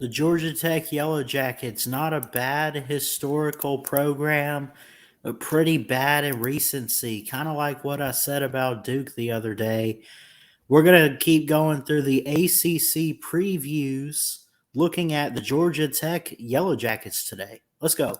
The Georgia Tech Yellow Jackets, not a bad historical program, but pretty bad in recency. Kind of like what I said about Duke the other day. We're going to keep going through the ACC previews, looking at the Georgia Tech Yellow Jackets today. Let's go.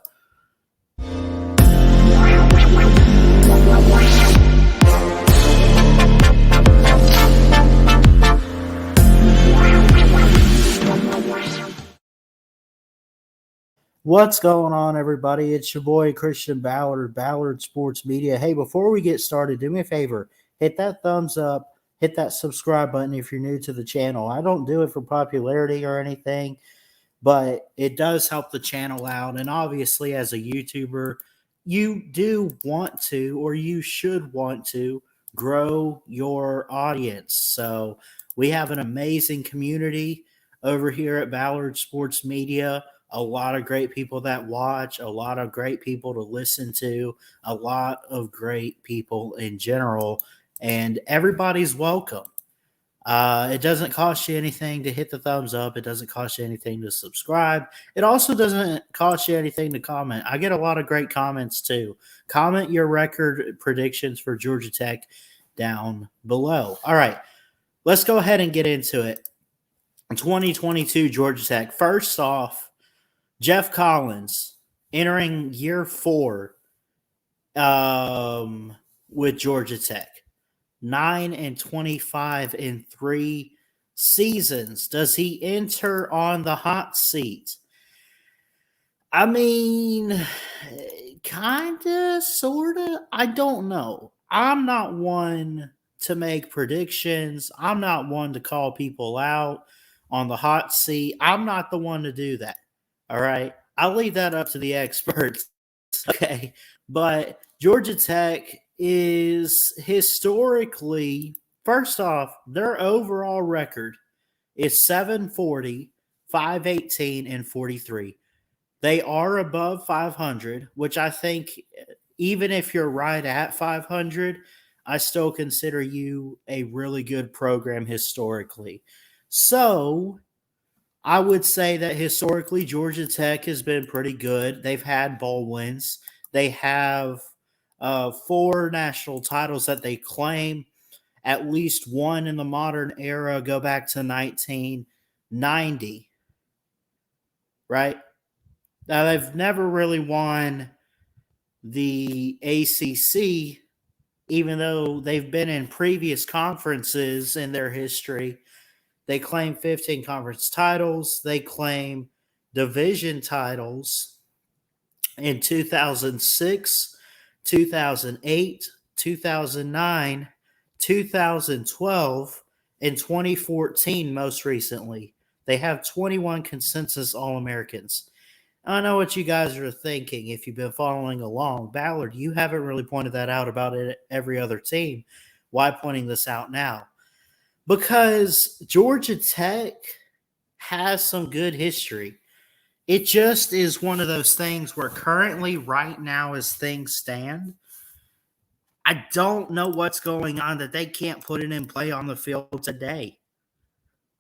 What's going on, everybody? It's your boy Christian Ballard, Ballard Sports Media. Hey, before we get started, do me a favor. Hit that thumbs up, hit that subscribe button if you're new to the channel. I don't do it for popularity or anything, but it does help the channel out. And obviously, as a YouTuber, you do want to, or you should want to, grow your audience. So we have an amazing community over here at Ballard Sports Media. A lot of great people that watch, a lot of great people to listen to, a lot of great people in general, and everybody's welcome. It doesn't cost you anything to hit the thumbs up. It doesn't cost you anything to subscribe. It also doesn't cost you anything to comment. I get a lot of great comments too. Comment your record predictions for Georgia Tech down below. All right, let's go ahead and get into it. 2022 Georgia Tech. First off, Jeff Collins entering year 4 with Georgia Tech. 9-25 in 3 seasons. Does he enter on the hot seat? I mean, kind of, sort of. I don't know. I'm not one to make predictions. I'm not one to call people out on the hot seat. I'm not the one to do that. All right. I'll leave that up to the experts. Okay. But Georgia Tech is historically, first off, their overall record is 740, 518, and 43. They are above 500, which I think, even if you're right at 500, I still consider you a really good program historically. So I would say that historically, Georgia Tech has been pretty good. They've had bowl wins. They have 4 national titles that they claim, at least one in the modern era, go back to 1990, right? Now, they've never really won the ACC, even though they've been in previous conferences in their history. They claim 15 conference titles. They claim division titles in 2006, 2008, 2009, 2012, and 2014 most recently. They have 21 consensus All-Americans. I know what you guys are thinking if you've been following along. Ballard, you haven't really pointed that out about every other team. Why pointing this out now? Because Georgia Tech has some good history. It just is one of those things where currently, right now, as things stand, I don't know what's going on that they can't put it in play on the field today.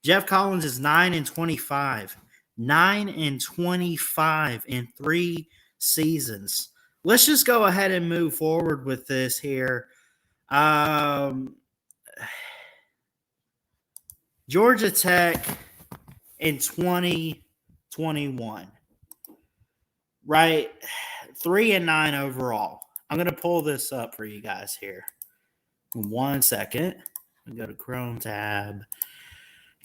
Jeff Collins is 9-25. 9-25 in 3 seasons. Let's just go ahead and move forward with this here. Georgia Tech in 2021, right? 3-9 overall. I'm going to pull this up for you guys here. 1 second. I'll go to Chrome tab.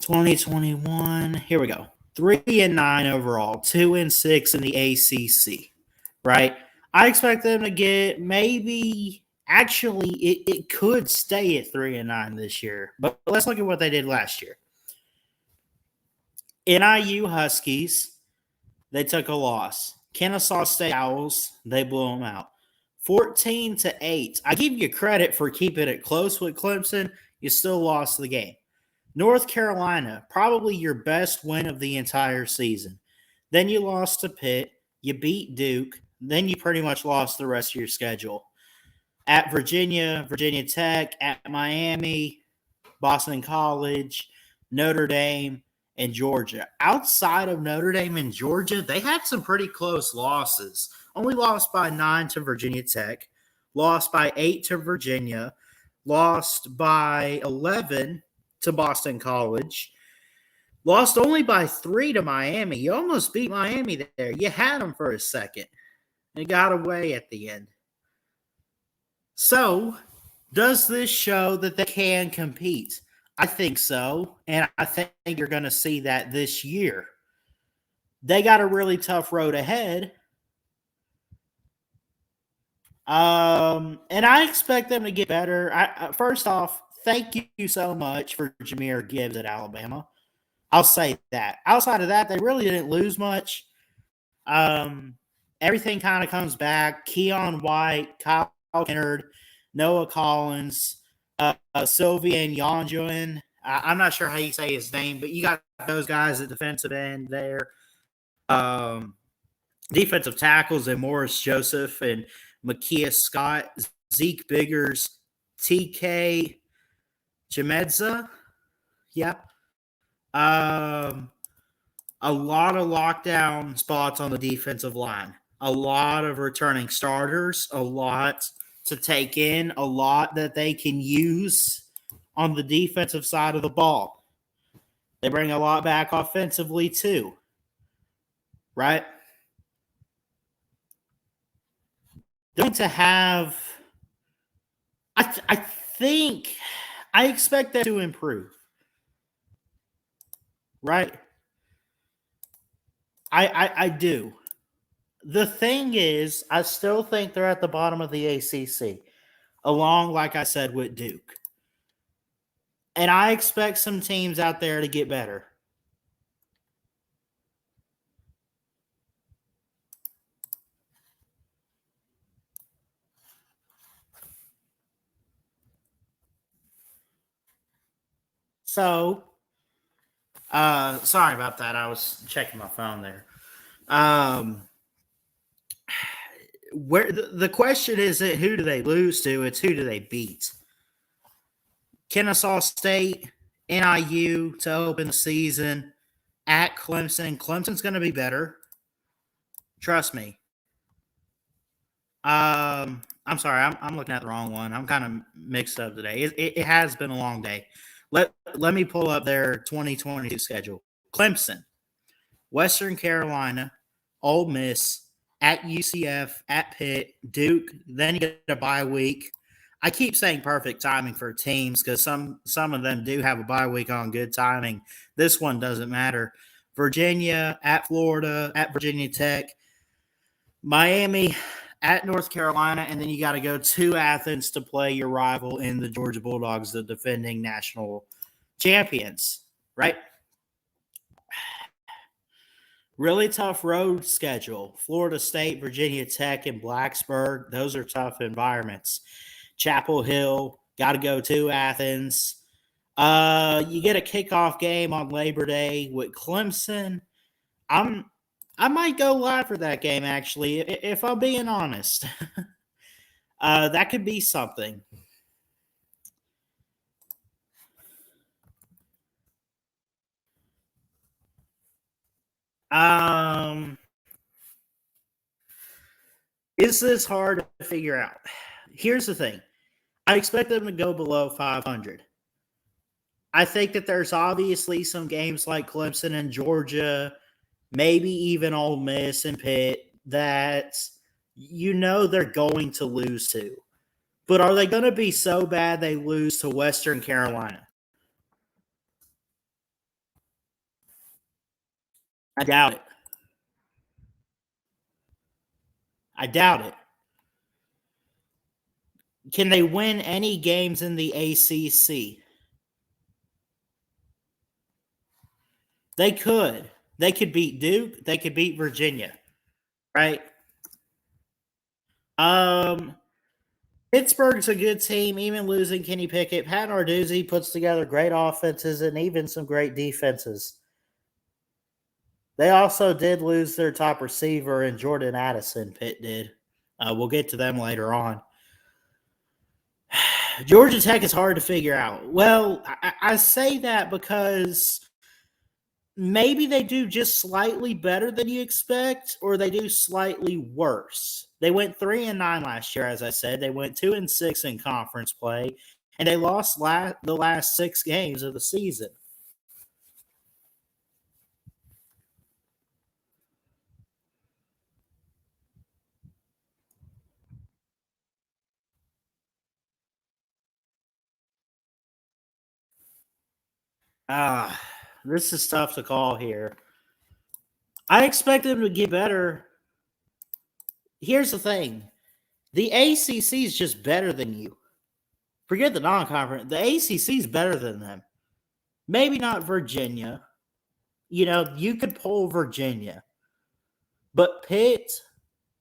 2021. Here we go. 3-9 overall. 2-6 in the ACC, right? I expect them to get maybe. Actually, it could stay at 3-9 this year, but let's look at what they did last year. NIU Huskies, they took a loss. Kennesaw State Owls, they blew them out. 14-8. I give you credit for keeping it close with Clemson. You still lost the game. North Carolina, probably your best win of the entire season. Then you lost to Pitt. You beat Duke. Then you pretty much lost the rest of your schedule. At Virginia, Virginia Tech, at Miami, Boston College, Notre Dame, and Georgia. Outside of Notre Dame and Georgia, they had some pretty close losses. Only lost by 9 to Virginia Tech, lost by 8 to Virginia, lost by 11 to Boston College, lost only by 3 to Miami. You almost beat Miami there. You had them for a second. It got away at the end. So, does this show that they can compete? I think so, and I think you're going to see that this year. They got a really tough road ahead, and I expect them to get better. First off, thank you so much for Jahmyr Gibbs at Alabama. I'll say that. Outside of that, they really didn't lose much. Everything kind of comes back. Keon White, Kyle Kennard, Noah Collins, Sylvian Yonjoin. I'm not sure how you say his name, but you got those guys at defensive end there. Defensive tackles and Morris Joseph and Makia Scott, Zeke Biggers, TK Chemedza. Yeah. A lot of lockdown spots on the defensive line. A lot of returning starters. A lot to take in. A lot that they can use on the defensive side of the ball. They bring a lot back offensively too. Right? Going to have, I think, I expect that to improve. Right? I do. The thing is, I still think they're at the bottom of the ACC, along, like I said, with Duke. And I expect some teams out there to get better. So, sorry about that. I was checking my phone there. Where the question isn't who do they lose to, it's who do they beat. Kennesaw State, NIU to open the season at Clemson. Clemson's going to be better. Trust me. I'm sorry. I'm looking at the wrong one. I'm kind of mixed up today. It has been a long day. Let me pull up their 2022 schedule. Clemson, Western Carolina, Ole Miss, at UCF, at Pitt, Duke. Then you get a bye week. I keep saying perfect timing for teams because some of them do have a bye week on good timing. This one doesn't matter. Virginia, at Florida, at Virginia Tech, Miami, at North Carolina, and then you got to go to Athens to play your rival in the Georgia Bulldogs, the defending national champions, right? Really tough road schedule. Florida State, Virginia Tech, and Blacksburg. Those are tough environments. Chapel Hill, got to go to Athens. You get a kickoff game on Labor Day with Clemson. I might go live for that game, actually, if I'm being honest. That could be something. Is this hard to figure out? Here's the thing. I expect them to go below 500. I think that there's obviously some games like Clemson and Georgia, maybe even Ole Miss and Pitt, that you know they're going to lose to. But are they going to be so bad they lose to Western Carolina? I doubt it. I doubt it. Can they win any games in the ACC? They could. They could beat Duke. They could beat Virginia. Right? Pittsburgh's a good team, even losing Kenny Pickett. Pat Narduzzi puts together great offenses and even some great defenses. They also did lose their top receiver in Jordan Addison, Pitt did. We'll get to them later on. Georgia Tech is hard to figure out. Well, I say that because maybe they do just slightly better than you expect, or they do slightly worse. They went 3-9 last year, as I said. They went 2-6 in conference play, and they lost the last 6 games of the season. Ah, this is tough to call here. I expect them to get better. Here's the thing. The ACC is just better than you. Forget the non-conference. The ACC is better than them. Maybe not Virginia. You could pull Virginia. But Pitt,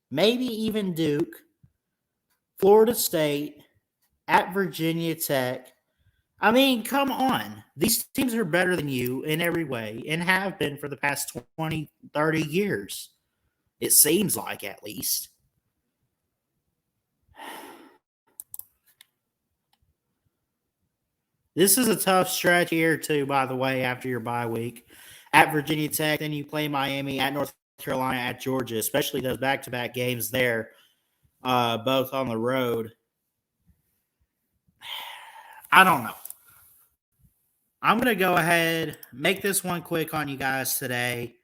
maybe even Duke, Florida State, at Virginia Tech. I mean, come on. These teams are better than you in every way and have been for the past 20, 30 years. It seems like, at least. This is a tough stretch here, too, by the way, after your bye week. At Virginia Tech, then you play Miami, at North Carolina, at Georgia, especially those back-to-back games there, both on the road. I don't know. I'm going to go ahead, make this one quick on you guys today.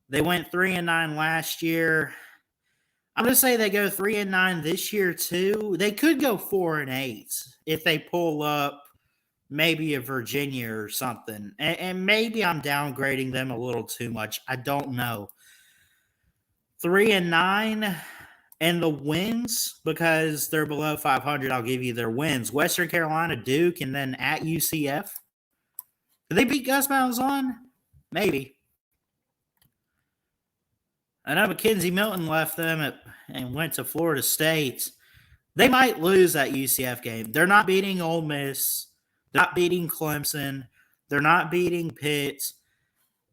They went 3-9 last year. I'm going to say they go 3-9 this year, too. They could go 4-8 if they pull up maybe a Virginia or something. And maybe I'm downgrading them a little too much. I don't know. 3-9 and the wins, because they're below 500, I'll give you their wins. Western Carolina, Duke, and then at UCF. Did they beat Gus Malzahn? Maybe. I know Mackenzie Milton left them and went to Florida State. They might lose that UCF game. They're not beating Ole Miss. They're not beating Clemson. They're not beating Pitt.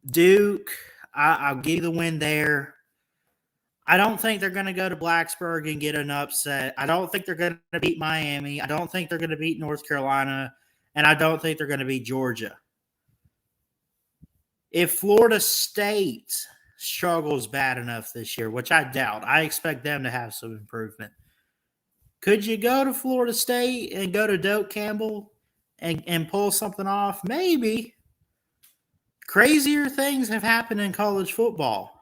Duke, I'll give you the win there. I don't think they're going to go to Blacksburg and get an upset. I don't think they're going to beat Miami. I don't think they're going to beat North Carolina. And I don't think they're going to beat Georgia. If Florida State struggles bad enough this year, which I doubt, I expect them to have some improvement. Could you go to Florida State and go to Doak Campbell and pull something off? Maybe. Crazier things have happened in college football.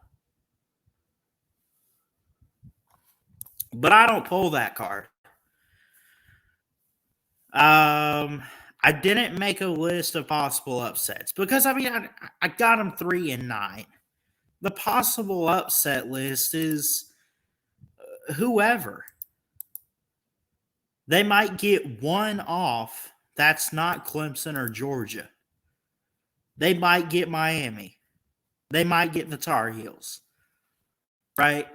But I don't pull that card. I didn't make a list of possible upsets because, I got them 3-9. The possible upset list is whoever. They might get one off that's not Clemson or Georgia. They might get Miami. They might get the Tar Heels. Right?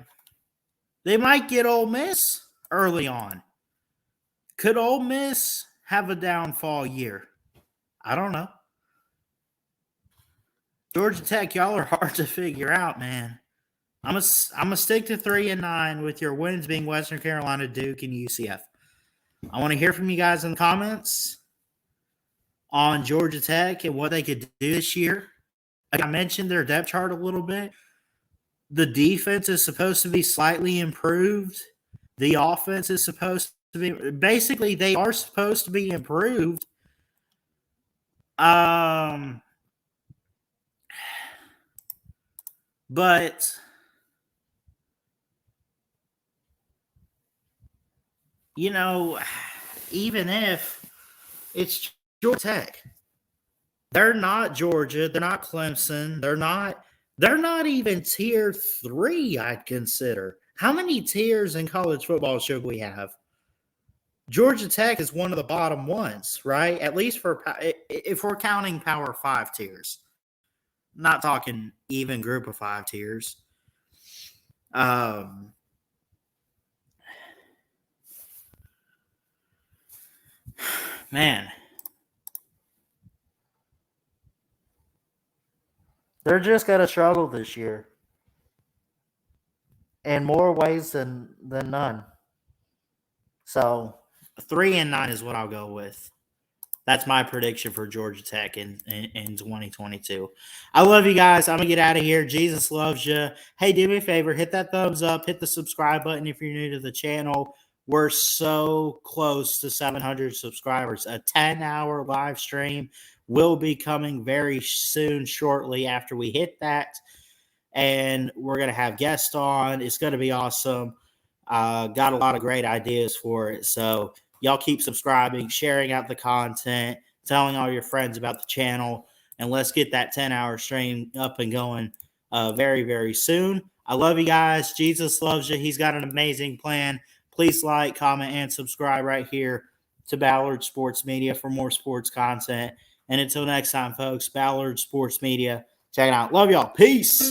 They might get Ole Miss early on. Could Ole Miss have a downfall year? I don't know. Georgia Tech, y'all are hard to figure out, man. I'm gonna stick to 3-9 with your wins being Western Carolina, Duke, and UCF. I want to hear from you guys in the comments on Georgia Tech and what they could do this year. Like I mentioned their depth chart a little bit. The defense is supposed to be slightly improved. The offense is supposed to be – basically, they are supposed to be improved. But even if it's Georgia Tech, they're not Georgia, they're not Clemson, they're not even tier 3, I'd consider. How many tiers in college football should we have? Georgia Tech is one of the bottom ones, right? At least if we're counting Power 5 tiers. Not talking even group of 5 tiers. Man. They're just going to struggle this year. In more ways than none. So, 3-9 is what I'll go with. That's my prediction for Georgia Tech in 2022. I love you guys. I'm going to get out of here. Jesus loves you. Hey, do me a favor. Hit that thumbs up. Hit the subscribe button if you're new to the channel. We're so close to 700 subscribers. A 10-hour live stream will be coming very soon, shortly after we hit that. And we're going to have guests on. It's going to be awesome. Got a lot of great ideas for it. So y'all keep subscribing, sharing out the content, telling all your friends about the channel, and let's get that 10-hour stream up and going very, very soon. I love you guys. Jesus loves you. He's got an amazing plan. Please like, comment, and subscribe right here to Ballard Sports Media for more sports content. And until next time, folks, Ballard Sports Media. Check it out. Love y'all. Peace.